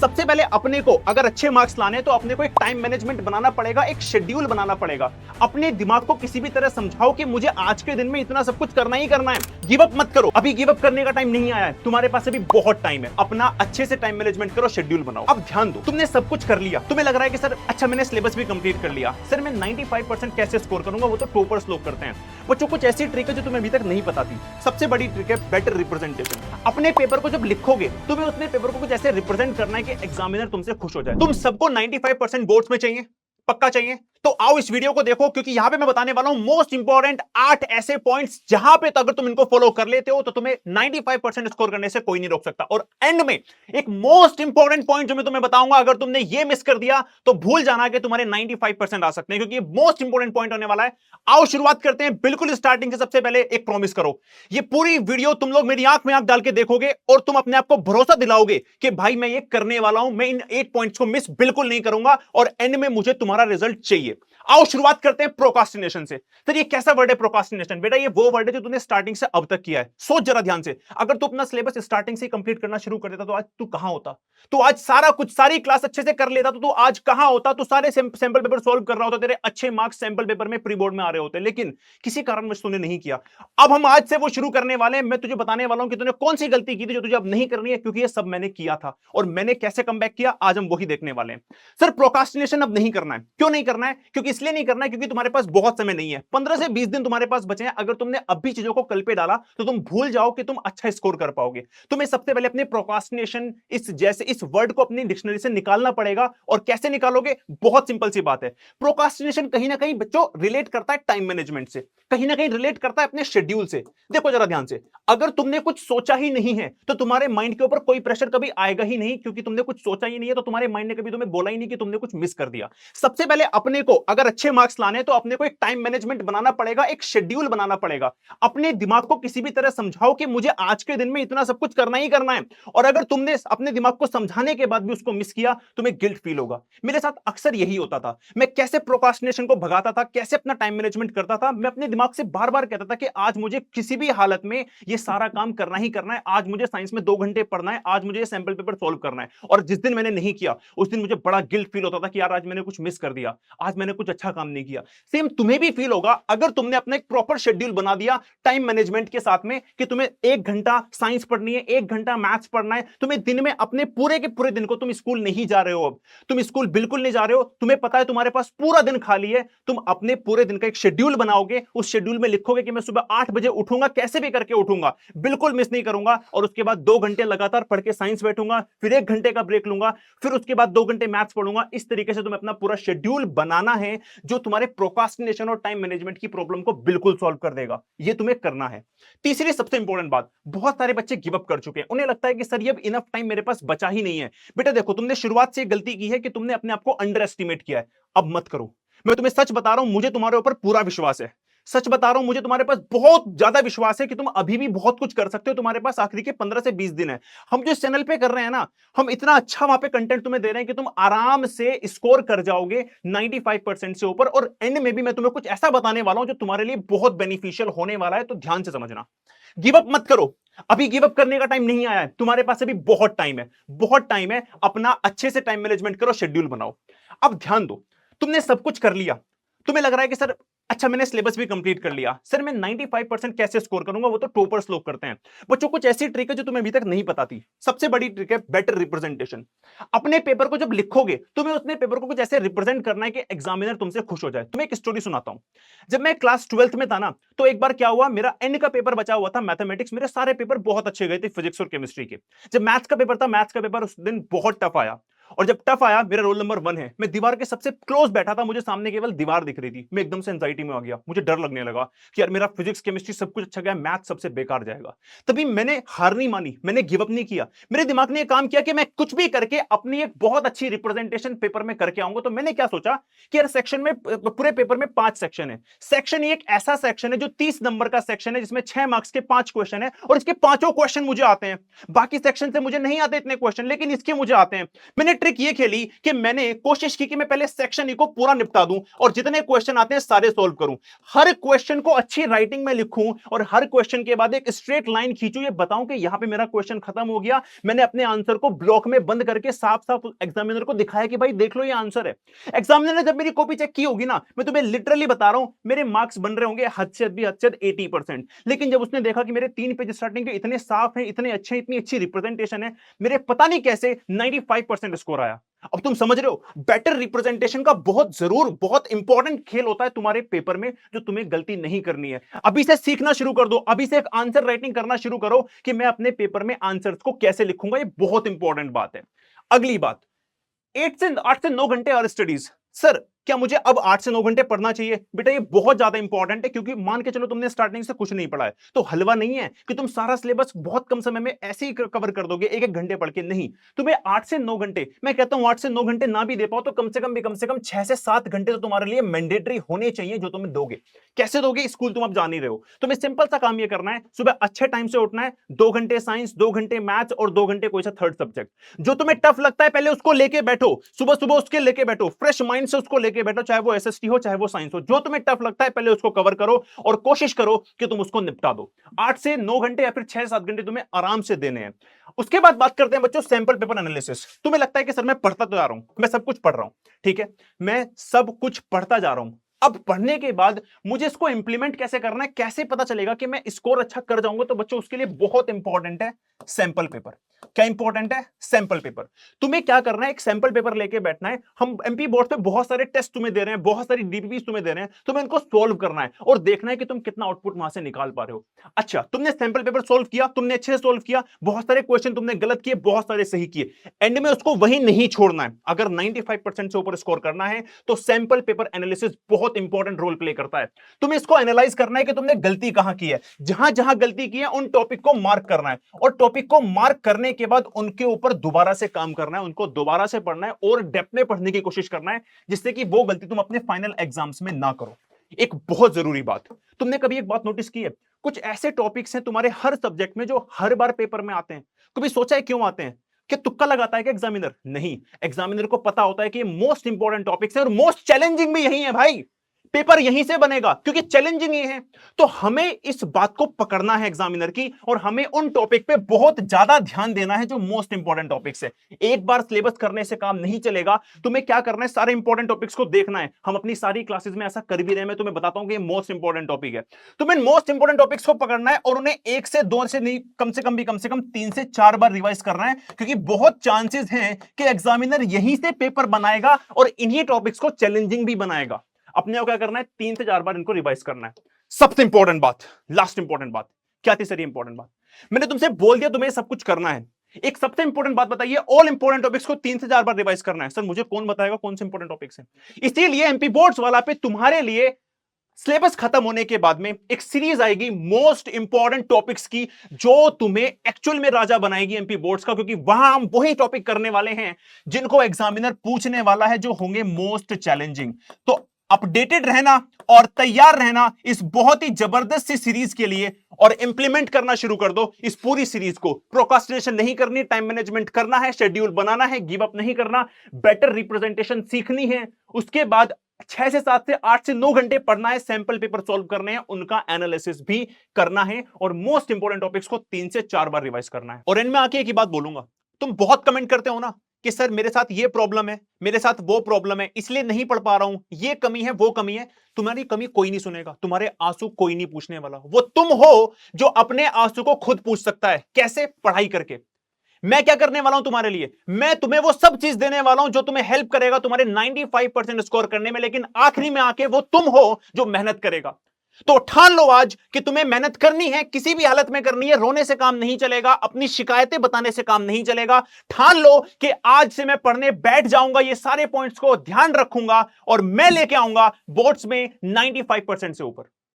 सबसे पहले अपने को अगर अच्छे मार्क्स लाने तो अपने को एक टाइम मैनेजमेंट बनाना पड़ेगा, एक शेड्यूल बनाना पड़ेगा। अपने दिमाग को किसी भी तरह समझाओ कि मुझे आज के दिन में इतना सब कुछ करना ही करना है। गिव अप मत करो, अभी गिव अप करने का टाइम नहीं आया है, तुम्हारे पास अभी बहुत टाइम है। अपना अच्छे से टाइम मैनेजमेंट करो, शेड्यूल बनाओ। अब ध्यान दो, तुमने सब कुछ कर लिया, तुम्हें लग रहा है कि सर अच्छा मैंने सिलेबस भी कंप्लीट कर लिया, सर मैं 95% कैसे स्कोर करूंगा, वो तो टॉपर्स लोग करते हैं। बच्चों कुछ ऐसी ट्रिक है जो तुम्हें अभी तक नहीं पता थी। सबसे बड़ी ट्रिक है बेटर रिप्रेजेंटेशन। अपने पेपर को जब लिखोगे तुम्हें उसने पेपर को कुछ ऐसे रिप्रेजेंट करना है कि एग्जामिनर तुमसे खुश हो जाए। तुम सबको 95% बोर्ड्स में चाहिए, पक्का चाहिए, तो आओ इस वीडियो को देखो, क्योंकि यहां पे मैं बताने वाला हूं मोस्ट इंपॉर्टेंट 8 ऐसे पॉइंट्स जहां पे तो अगर तुम इनको फॉलो कर लेते हो तो तुम्हें 95% स्कोर करने से कोई नहीं रोक सकता। और एंड में एक मोस्ट इंपॉर्टेंट पॉइंट जो मैं तुम्हें बताऊंगा, अगर तुमने ये मिस कर दिया तो भूल जाना कि तुम्हारे 95% आ सकते हैं, क्योंकि ये मोस्ट इंपॉर्टेंट पॉइंट होने वाला है। आओ शुरुआत करते हैं बिल्कुल स्टार्टिंग से। सबसे पहले एक प्रॉमिस करो, ये पूरी वीडियो तुम लोग मेरी आंख में आंख डाल के देखोगे और तुम अपने आप को भरोसा दिलाओगे कि भाई मैं ये करने वाला हूं, मैं इन 8 पॉइंट्स को मिस बिल्कुल नहीं करूंगा और एंड में मुझे तुम्हारा रिजल्ट चाहिए। आओ शुरुआत करते हैं प्रोकास्टिनेशन से। सर ये कैसा वर्ड है प्रोकास्टिनेशन? बेटा ये वो वर्ड है जो तूने स्टार्टिंग से अब तक किया है। सोच जरा ध्यान से, अगर तू अपना सिलेबस स्टार्टिंग से कंप्लीट करना शुरू कर देता तो आज तू कहां होता? तू आज सारा कुछ सारी क्लास अच्छे से कर लेता तो तू आज कहां होता? तू सारे सैंपल पेपर सॉल्व कर रहा होता, तेरे अच्छे मार्क्स सैंपल पेपर में प्री बोर्ड में आ रहे होते, लेकिन किसी कारणवश तूने नहीं किया। अब हम आज से वो शुरू करने वाले हैं। मैं तुझे बताने वाला हूं कि तूने कौन सी गलती की थी जो तुझे अब नहीं करनी है, क्योंकि ये सब मैंने किया था और मैंने कैसे कमबैक किया आज हम वही देखने वाले हैं। सर प्रोकास्टिनेशन अब नहीं करना है, क्यों नहीं करना है? क्योंकि इसलिए नहीं करना है क्योंकि तुम्हारे पास बहुत समय नहीं है, 15 से 20 दिन तुम्हारे पास बचे हैं। अगर तुमने अभी चीजों को कल पे डाला तो तुम भूल जाओ कि तुम अच्छा स्कोर कर पाओगे। तुम्हें सबसे पहले अपने प्रोकास्टिनेशन इस वर्ड को अपनी डिक्शनरी से निकालना पड़ेगा। और कैसे निकालोगे? बहुत सिंपल सी बात है। प्रोकास्टिनेशन कहीं ना कहीं बच्चों रिलेट करता है टाइम मैनेजमेंट से, कहीं ना कहीं रिलेट करता है अपने शेड्यूल से। देखो जरा ध्यान से, अगर तुमने कुछ सोचा ही नहीं है तो तुम्हारे माइंड के ऊपर कोई प्रेशर कभी आएगा ही नहीं, क्योंकि तुमने कुछ सोचा ही नहीं है तो तुम्हारे माइंड ने कभी तुम्हें बोला ही नहीं कि तुमने कुछ मिस कर दिया। सबसे पहले अपने को अगर अच्छे मार्क्स लाने तो अपने को एक टाइम मैनेजमेंट बनाना पड़ेगा, एक शेड्यूल बनाना पड़ेगा। अपने दिमाग को किसी भी तरह समझाओ कि मुझे आज के दिन में इतना सब कुछ करना ही करना है। और अगर तुमने अपने दिमाग को समझाने के बाद भी उसको मिस किया तुम्हें गिल्ट फील होगा। मेरे साथ अक्सर यही होता था। मैं कैसे प्रोकास्टिनेशन को भगाता था, कैसे अपना टाइम मैनेजमेंट करता था। मैं अपने दिमाग से बार बार कहता था कि आज मुझे किसी भी हालत में ये सारा काम करना ही करना है, आज मुझे साइंस में 2 घंटे पढ़ना है, आज मुझे सैंपल पेपर सॉल्व करना है। और जिस दिन मैंने नहीं किया उस दिन मुझे बड़ा गिल्ट फील होता था कि यार आज मैंने कुछ मिस कर दिया, आज मैंने कुछ अच्छा काम नहीं किया। सेम तुम्हें भी फील होगा अगर तुमने अपना एक प्रॉपर शेड्यूल बना दिया टाइम मैनेजमेंट के साथ में कि तुम्हें 1 घंटा साइंस पढ़नी है, 1 घंटा मैथ्स पढ़ना है। तुम्हें दिन में अपने पूरे के पूरे दिन को, तुम स्कूल नहीं जा रहे हो, अब तुम स्कूल बिल्कुल नहीं जा रहे हो, तुम्हें पता है तुम्हारे पास पूरा दिन खाली है, तुम अपने पूरे दिन का एक शेड्यूल बनाओगे। उस शेड्यूल में लिखोगे कि मैं सुबह 8 बजे उठूंगा, कैसे भी करके उठूंगा, बिल्कुल मिस नहीं करूंगा। और उसके बाद 2 घंटे लगातार पढ़ के साइंस बैठूंगा, फिर 1 घंटे का ब्रेक लूंगा, फिर उसके बाद 2 घंटे मैथ्स पढ़ूंगा। इस तरीके से तुम्हें अपना पूरा शेड्यूल बनाना है जो तुम्हारे प्रोकास्टिनेशन और टाइम मैनेजमेंट की प्रॉब्लम को बिल्कुल सॉल्व कर देगा। ये तुम्हें करना है। तीसरी सबसे इंपॉर्टेंट बात, बहुत सारे बच्चे गिव अप कर चुके हैं, उन्हें लगता है कि सर ये अब इनफ टाइम मेरे पास बचा ही नहीं है। बेटा देखो, तुमने शुरुआत से गलती की है कि तुमने अपने आप को अंडर एस्टिमेट किया है। अब मत करो, मैं तुम्हें सच बता रहा हूं, मुझे तुम्हारे ऊपर पूरा विश्वास है। सच बता रहा हूं, मुझे तुम्हारे पास बहुत ज्यादा विश्वास है कि तुम अभी भी बहुत कुछ कर सकते हो। तुम्हारे पास आखिरी के 15 से 20 दिन है। हम जो इस चैनल पे कर रहे हैं ना, हम इतना अच्छा वहां पे कंटेंट तुम्हें दे रहे हैं कि तुम आराम से स्कोर कर जाओगे 95% से ऊपर। और एंड में भी मैं तुम्हें कुछ ऐसा बताने वाला हूं जो तुम्हारे लिए बहुत बेनिफिशियल होने वाला है, तो ध्यान से समझना। गिव अप मत करो, अभी गिव अप करने का टाइम नहीं आया है, तुम्हारे पास अभी बहुत टाइम है, बहुत टाइम है। अपना अच्छे से टाइम मैनेजमेंट करो, शेड्यूल बनाओ। अब ध्यान दो, तुमने सब कुछ कर लिया, तुम्हें लग रहा है कि सर अच्छा मैंने सिलेबस भी कंप्लीट कर लिया, सर मैं 95% कैसे स्कोर करूंगा, वो तो टॉपर्स लोग करते हैं। बच्चों कुछ ऐसी ट्रिक है जो तुम्हें अभी तक नहीं पता थी। सबसे बड़ी ट्रिक है बेटर रिप्रेजेंटेशन। अपने पेपर को जब लिखोगे तुम्हें उसने पेपर को कुछ ऐसे रिप्रेजेंट करना है कि एग्जामिनर तुमसे खुश हो जाए। तुम्हें एक स्टोरी सुनाता हूं। जब मैं क्लास 12th में था ना, तो एक बार क्या हुआ, मेरा एंड का पेपर बचा हुआ था मैथमेटिक्स। मेरे सारे पेपर बहुत अच्छे गए थे फिजिक्स और केमिस्ट्री के। जब मैथ्स का पेपर था, मैथ्स का पेपर उस दिन बहुत टफ आया। और जब टफ आया, मेरा रोल नंबर 1 है, मैं दीवार के सबसे क्लोज बैठा था, मुझे सामने केवल दीवार दिख रही थी। मैं एकदम से एंजाइटी में आ गया, मुझे डर लगने लगा कि यार मेरा फिजिक्स केमिस्ट्री सब कुछ अच्छा गया, मैथ सबसे बेकार जाएगा। तभी मैंने हार नहीं मानी, मैंने गिव अप नहीं किया। मेरे दिमाग ने काम किया कि मैं कुछ भी करके अपनी एक बहुत अच्छी रिप्रेजेंटेशन पेपर में करके आऊंगा। तो मैंने क्या सोचा कि यार सेक्शन में, पूरे पेपर में 5 सेक्शन है। सेक्शन एक ऐसा सेक्शन है जो 30 नंबर का सेक्शन है, जिसमें 6 मार्क्स के 5 क्वेश्चन है, और इसके पांचों क्वेश्चन मुझे आते हैं। बाकी सेक्शन से मुझे नहीं आते इतने क्वेश्चन, लेकिन इसके मुझे आते हैं। मैंने ट्रिक ये खेली कि मैंने कोशिश की कि मैं पहले सेक्शन ई को पूरा निपटा दूं और जितने क्वेश्चन आते हैं सारे सोल्व करूं, हर क्वेश्चन को अच्छी राइटिंग में लिखूं और हर क्वेश्चन के बाद एक स्ट्रेट लाइन खींचूं, ये बताऊं कि यहां पे मेरा क्वेश्चन खत्म हो गया। मैंने अपने आंसर को ब्लॉक में बंद करके साफ साफ एग्जामिनर को दिखाया कि भाई देख लो ये आंसर है। एग्जामिनर ने जब मेरी कॉपी चेक की होगी ना, मैं तुम्हें लिटरली बता रहा हूं, मेरे मार्क्स बन रहे होंगे हद से भी हद से 80%। लेकिन जब उसने देखा कि मेरे 3 पेज स्टार्टिंग के इतने साफ हैं, इतने अच्छे, इतनी अच्छी रिप्रेजेंटेशन है, मेरे पता नहीं कैसे 95% स्कोर आया। अब तुम समझ रहे हो बेटर रिप्रेजेंटेशन का बहुत इंपॉर्टेंट खेल होता है तुम्हारे पेपर में, जो तुम्हें गलती नहीं करनी है। अभी से सीखना शुरू कर दो, अभी से एक आंसर राइटिंग करना शुरू करो कि मैं अपने पेपर में आंसर्स को कैसे लिखूंगा। ये बहुत इंपॉर्टेंट बात है। अगली बात, 8 से 9 घंटे और स्टडीज। सर क्या मुझे अब 8 से 9 घंटे पढ़ना चाहिए? बेटा ये बहुत ज्यादा इंपॉर्टेंट है, क्योंकि मान के चलो तुमने स्टार्टिंग से कुछ नहीं पढ़ा है, तो हलवा नहीं है कि तुम सारा सिलेबस बहुत कम समय में ऐसे ही कवर कर दोगे एक एक घंटे पढ़ के। नहीं, तुम्हें 8 से 9 घंटे, मैं कहता हूं 8 से 9 घंटे ना भी दे पाओ तो कम से कम 6 से 7 घंटे तो तुम्हारे लिए मैंडेटरी होने चाहिए जो तुम्हें दोगे। कैसे दोगे? स्कूल तुम अब जान ही रहे हो। तुम्हें सिंपल सा काम ये करना है, सुबह अच्छे टाइम से उठना है, 2 घंटे साइंस, 2 घंटे मैथ्स और 2 घंटे कोई सा थर्ड सब्जेक्ट। जो तुम्हें टफ लगता है पहले उसको लेके बैठो, सुबह सुबह उसके लेके बैठो, फ्रेश माइंड से उसको लेके बैठो, चाहे वो एसएसटी हो चाहे वो साइंस हो। जो तुम्हें टफ लगता है पहले उसको कवर करो और कोशिश करो कि तुम उसको निपटा दो। 8 से 9 घंटे या फिर 6-7 घंटे तुम्हें आराम से देने हैं। उसके बाद बात करते हैं बच्चों सैंपल पेपर एनालिसिस। तुम्हें लगता है कि सर मैं पढ़ता तो जा रहा हूं, मैं सब कुछ पढ़ रहा हूं, ठीक है, मैं सब कुछ पढ़ता जा रहा हूं, अब पढ़ने के बाद मुझे इसको इंप्लीमेंट कैसे करना है, कैसे पता चलेगा कि मैं स्कोर अच्छा कर जाऊंगा? तो बच्चों उसके लिए बहुत इंपॉर्टेंट है सैंपल पेपर। क्या इंपॉर्टेंट है? Sample paper. तुम्हें क्या करना है, एक सैंपल पेपर लेके बैठना है। हम एमपी बोर्ड पे बहुत सारे टेस्ट तुम्हें दे रहे हैं, बहुत सारी डीपीपीस तुम्हें दे रहे हैं, तुम्हें इनको सोल्व करना है और देखना है कि तुम कितना आउटपुट वहां से निकाल पा रहे हो। अच्छा, तुमने सैंपल पेपर सोल्व किया, तुमने अच्छे से सोल्व किया, बहुत सारे क्वेश्चन तुमने गलत किए, बहुत सारे सही किए, एंड में उसको वही नहीं छोड़ना है। अगर 95% से ऊपर स्कोर करना है तो सैंपल पेपर एनालिसिस बहुत इंपॉर्टेंट रोल प्ले करता है। तुम्हें इसको एनालाइज करना है कि तुमने गलती कहां की है, जहां जहां गलती की है उन टॉपिक को मार्क करना है और टॉपिक को मार्क करने के बाद उनके ऊपर दोबारा से काम करना है, उनको दोबारा से पढ़ना है और डेप्थ में पढ़ने की कोशिश करना है, जिससे कि वो गलती तुम अपने फाइनल एग्जाम्स में ना करो। एक बहुत जरूरी बात, तुमने कभी एक बात नोटिस की है, कुछ ऐसे टॉपिक्स हैं तुम्हारे हर सब्जेक्ट में जो हर बार पेपर में आते हैं, कभी सोचा है क्यों आते हैं? क्या तुक्का लगाता है क्या एग्जामिनर? नहीं, एग्जामिनर को पता होता है कि ये मोस्ट इंपॉर्टेंट टॉपिक्स है और मोस्ट चैलेंजिंग भी यही है भाई। पेपर यहीं से बनेगा क्योंकि चैलेंजिंग ये है। तो हमें इस बात को पकड़ना है एग्जामिनर की और हमें उन टॉपिक पे बहुत ज्यादा ध्यान देना है जो मोस्ट इंपॉर्टेंट टॉपिक्स है। एक बार सिलेबस करने से काम नहीं चलेगा, तुम्हें क्या करना है, सारे इंपॉर्टेंट टॉपिक्स को देखना है। हम अपनी सारी क्लासेस में ऐसा कर भी रहे हैं, मैं तुम्हें बताता हूं कि ये मोस्ट इंपॉर्टेंट टॉपिक है। तुम्हें मोस्ट इंपॉर्टेंट टॉपिक्स को पकड़ना है और उन्हें 1 से 2 से नहीं, कम से कम 3 से 4 बार रिवाइज करना है, क्योंकि बहुत चांसेस हैं कि एग्जामिनर यहीं से पेपर बनाएगा और इन्हीं टॉपिक्स को चैलेंजिंग भी बनाएगा। अपने को क्या करना है, 3 से 4 बार इनको रिवाइज करना है। सबसे इंपॉर्टेंट बात, लास्ट इंपॉर्टेंट बात क्या थी? सर इंपॉर्टेंट बात मैंने तुमसे बोल दिया, तुम्हें सब कुछ करना है। एक सबसे इंपॉर्टेंट बात बताइए, ऑल इंपॉर्टेंट टॉपिक्स को 3 से 4 बार रिवाइज करना है। सर मुझे कौन बताएगा कौन से इंपॉर्टेंट टॉपिक्स हैं? इसीलिए एमपी बोर्ड्स वाला पे तुम्हारे लिए सिलेबस खत्म होने के बाद में एक सीरीज आएगी मोस्ट इंपॉर्टेंट टॉपिक्स की, जो तुम्हें एक्चुअल में राजा बनाएगी एमपी बोर्ड्स का, क्योंकि वहां हम वही टॉपिक करने वाले हैं जिनको एग्जामिनर पूछने वाला है, जो होंगे मोस्ट चैलेंजिंग। तो अपडेटेड रहना और तैयार रहना इस बहुत ही जबरदस्त सी सीरीज के लिए और इंप्लीमेंट करना शुरू कर दो इस पूरी सीरीज को। प्रोक्रास्टिनेशन नहीं करनी, टाइम मैनेजमेंट करना है, शेड्यूल बनाना है, गिव अप नहीं करना, बेटर रिप्रेजेंटेशन सीखनी है। उसके बाद 6 से 7 से 8 से 9 घंटे पढ़ना है, सैंपल पेपर सॉल्व करने हैं, उनका एनालिसिस भी करना है और मोस्ट इंपॉर्टेंट टॉपिक्स को 3 से 4 बार रिवाइज करना है। और इनमें आके एक ही बात बोलूंगा, तुम बहुत कमेंट करते हो ना कि सर मेरे साथ ये प्रॉब्लम है, मेरे साथ वो प्रॉब्लम है, इसलिए नहीं पढ़ पा रहा हूं, ये कमी है वो कमी है। तुम्हारी कमी कोई नहीं सुनेगा, तुम्हारे आंसू कोई नहीं पूछने वाला। वो तुम हो जो अपने आंसू को खुद पूछ सकता है। कैसे? पढ़ाई करके। मैं क्या करने वाला हूं तुम्हारे लिए? मैं तुम्हें वो सब चीज देने वाला हूं जो तुम्हें हेल्प करेगा तुम्हारे 95% स्कोर करने में, लेकिन आखिरी में आके वो तुम हो जो मेहनत करेगा। तो ठान लो आज कि तुम्हें मेहनत करनी है, किसी भी हालत में करनी है। रोने से काम नहीं चलेगा, अपनी शिकायतें बताने से काम नहीं चलेगा। ठान लो कि आज से मैं पढ़ने बैठ जाऊंगा, ये सारे पॉइंट्स को ध्यान रखूंगा और मैं लेके आऊंगा बोर्ड्स में 95% से ऊपर।